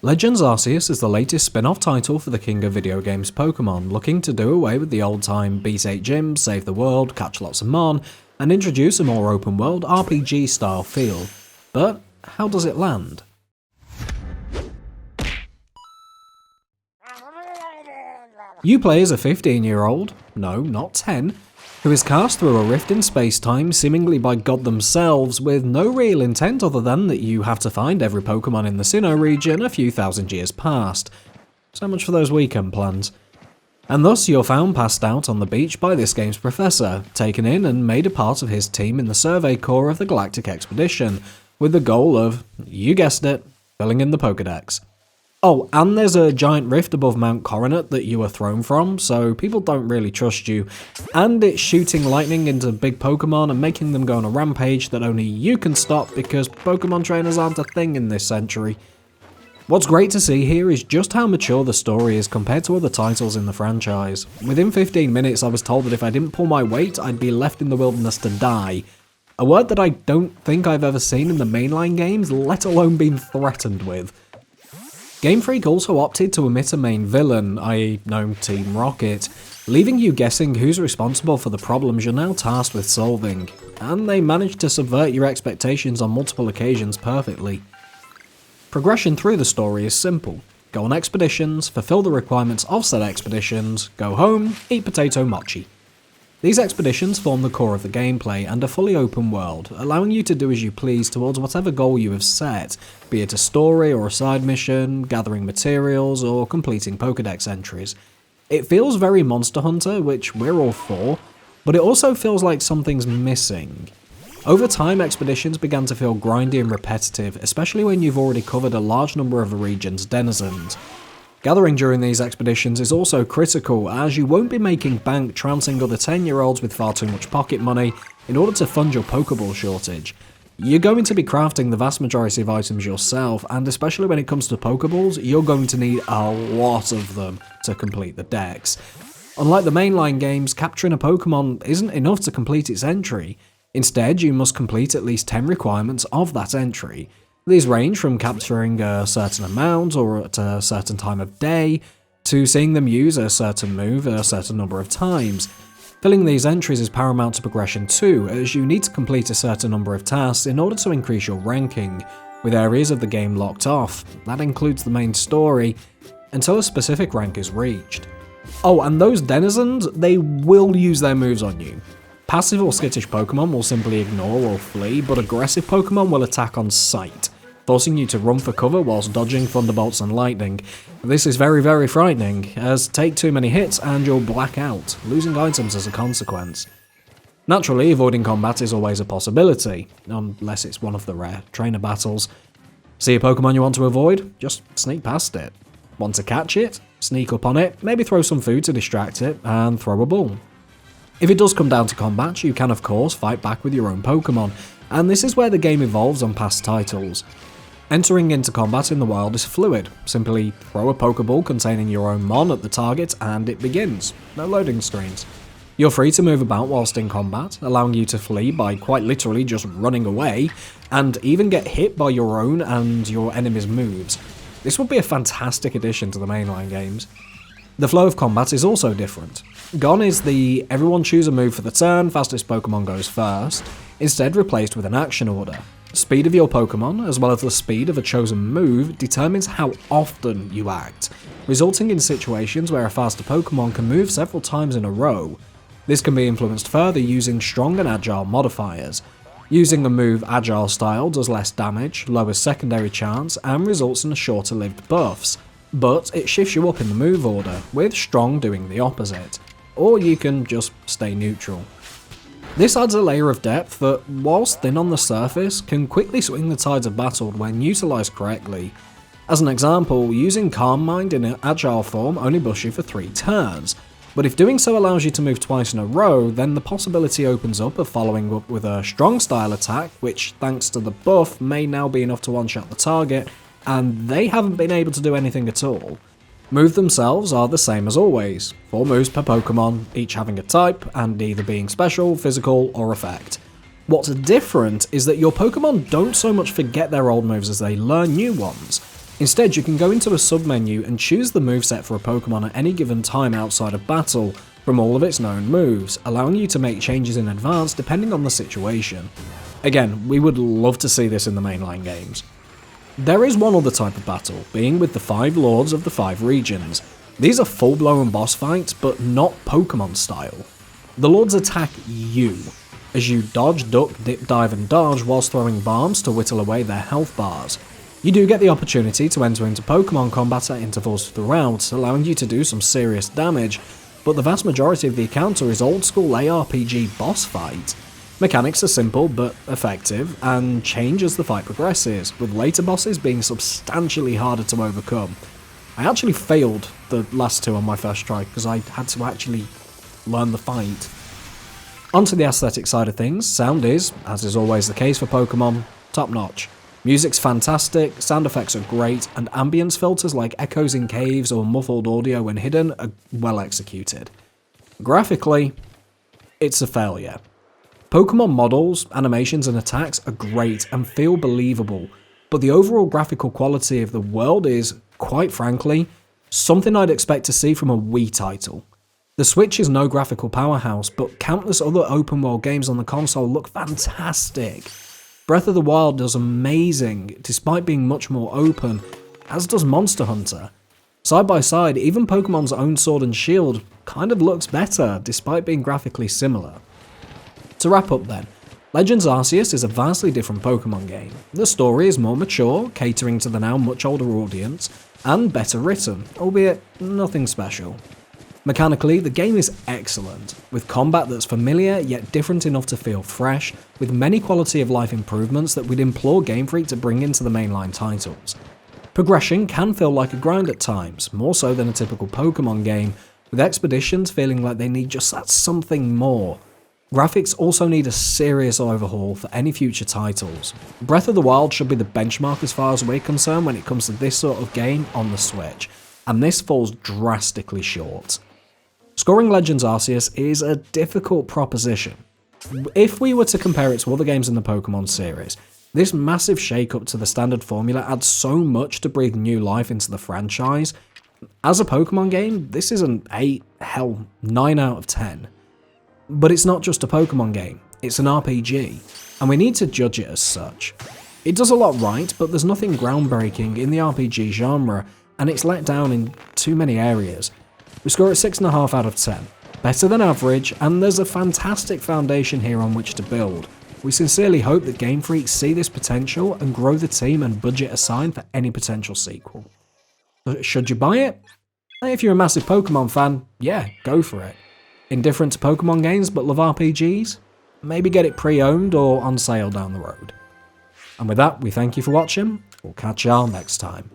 Legends Arceus is the latest spin-off title for the king of video games Pokémon, looking to do away with the old-time beat 8 gyms, save the world, catch lots of Mon, and introduce a more open-world RPG-style feel. But how does it land? You play as a 15-year-old, no, not 10, who is cast through a rift in space-time seemingly by God themselves with no real intent other than that you have to find every Pokemon in the Sinnoh region a few thousand years past. So much for those weekend plans. And thus you're found passed out on the beach by this game's professor, taken in and made a part of his team in the Survey Corps of the Galactic Expedition, with the goal of, you guessed it, filling in the Pokedex. Oh, and there's a giant rift above Mount Coronet that you were thrown from, so people don't really trust you, and it's shooting lightning into big Pokemon and making them go on a rampage that only you can stop because Pokemon trainers aren't a thing in this century. What's great to see here is just how mature the story is compared to other titles in the franchise. Within 15 minutes I was told that if I didn't pull my weight, I'd be left in the wilderness to die. A word that I don't think I've ever seen in the mainline games, let alone been threatened with. Game Freak also opted to omit a main villain, i.e. Gnome Team Rocket, leaving you guessing who's responsible for the problems you're now tasked with solving, and they managed to subvert your expectations on multiple occasions perfectly. Progression through the story is simple. Go on expeditions, fulfill the requirements of said expeditions, go home, eat potato mochi. These expeditions form the core of the gameplay and are fully open world, allowing you to do as you please towards whatever goal you have set, be it a story or a side mission, gathering materials, or completing Pokedex entries. It feels very Monster Hunter, which we're all for, but it also feels like something's missing. Over time, expeditions began to feel grindy and repetitive, especially when you've already covered a large number of the region's denizens. Gathering during these expeditions is also critical, as you won't be making bank trouncing other 10-year-olds with far too much pocket money in order to fund your Pokeball shortage. You're going to be crafting the vast majority of items yourself, and especially when it comes to Pokeballs, you're going to need a lot of them to complete the decks. Unlike the mainline games, capturing a Pokemon isn't enough to complete its entry. Instead, you must complete at least 10 requirements of that entry. These range from capturing a certain amount or at a certain time of day, to seeing them use a certain move a certain number of times. Filling these entries is paramount to progression too, as you need to complete a certain number of tasks in order to increase your ranking, with areas of the game locked off, that includes the main story, until a specific rank is reached. Oh, and those denizens, they will use their moves on you. Passive or skittish Pokemon will simply ignore or flee, but aggressive Pokemon will attack on sight, forcing you to run for cover whilst dodging thunderbolts and lightning. This is very, very frightening, as take too many hits and you'll black out, losing items as a consequence. Naturally, avoiding combat is always a possibility, unless it's one of the rare trainer battles. See a Pokemon you want to avoid? Just sneak past it. Want to catch it? Sneak up on it, maybe throw some food to distract it, and throw a ball. If it does come down to combat, you can of course fight back with your own Pokemon, and this is where the game evolves on past titles. Entering into combat in the wild is fluid. Simply throw a Pokeball containing your own Mon at the target and it begins. No loading screens. You're free to move about whilst in combat, allowing you to flee by quite literally just running away, and even get hit by your own and your enemy's moves. This would be a fantastic addition to the mainline games. The flow of combat is also different. Gone is the everyone choose a move for the turn, fastest Pokemon goes first, instead replaced with an action order. Speed of your Pokemon, as well as the speed of a chosen move, determines how often you act, resulting in situations where a faster Pokemon can move several times in a row. This can be influenced further using strong and agile modifiers. Using a move agile style does less damage, lowers secondary chance, and results in shorter lived buffs, but it shifts you up in the move order, with strong doing the opposite. Or you can just stay neutral. This adds a layer of depth that, whilst thin on the surface, can quickly swing the tides of battle when utilised correctly. As an example, using Calm Mind in an agile form only buffs you for 3 turns, but if doing so allows you to move twice in a row, then the possibility opens up of following up with a strong style attack, which thanks to the buff may now be enough to one-shot the target, and they haven't been able to do anything at all. Moves themselves are the same as always, 4 moves per Pokemon, each having a type, and either being special, physical, or effect. What's different is that your Pokemon don't so much forget their old moves as they learn new ones. Instead, you can go into a submenu and choose the moveset for a Pokemon at any given time outside of battle from all of its known moves, allowing you to make changes in advance depending on the situation. Again, we would love to see this in the mainline games. There is one other type of battle, being with the 5 Lords of the 5 regions. These are full-blown boss fights, but not Pokemon style. The Lords attack you, as you dodge, duck, dip, dive and dodge whilst throwing bombs to whittle away their health bars. You do get the opportunity to enter into Pokemon combat at intervals throughout, allowing you to do some serious damage, but the vast majority of the encounter is old school ARPG boss fight. Mechanics are simple but effective, and change as the fight progresses, with later bosses being substantially harder to overcome. I actually failed the last 2 on my first try because I had to actually learn the fight. Onto the aesthetic side of things, sound is, as is always the case for Pokemon, top notch. Music's fantastic, sound effects are great, and ambience filters like echoes in caves or muffled audio when hidden are well executed. Graphically, it's a failure. Pokemon models, animations and attacks are great and feel believable, but the overall graphical quality of the world is, quite frankly, something I'd expect to see from a Wii title. The Switch is no graphical powerhouse, but countless other open world games on the console look fantastic. Breath of the Wild does amazing, despite being much more open, as does Monster Hunter. Side by side, even Pokemon's own Sword and Shield kind of looks better, despite being graphically similar. To wrap up then, Legends Arceus is a vastly different Pokemon game. The story is more mature, catering to the now much older audience, and better written, albeit nothing special. Mechanically, the game is excellent, with combat that's familiar yet different enough to feel fresh, with many quality of life improvements that we'd implore Game Freak to bring into the mainline titles. Progression can feel like a grind at times, more so than a typical Pokemon game, with expeditions feeling like they need just that something more. Graphics also need a serious overhaul for any future titles. Breath of the Wild should be the benchmark as far as we're concerned when it comes to this sort of game on the Switch, and this falls drastically short. Scoring Legends Arceus is a difficult proposition. If we were to compare it to other games in the Pokemon series, this massive shake-up to the standard formula adds so much to breathe new life into the franchise. As a Pokemon game, this is an 8, hell, 9 out of 10. But it's not just a Pokemon game, it's an RPG, and we need to judge it as such. It does a lot right, but there's nothing groundbreaking in the RPG genre, and it's let down in too many areas. We score it 6.5 out of 10. Better than average, and there's a fantastic foundation here on which to build. We sincerely hope that Game Freak see this potential and grow the team and budget aside for any potential sequel. But should you buy it? If you're a massive Pokemon fan, yeah, go for it. Indifferent to Pokemon games but love RPGs? Maybe get it pre-owned or on sale down the road. And with that, we thank you for watching. We'll catch y'all next time.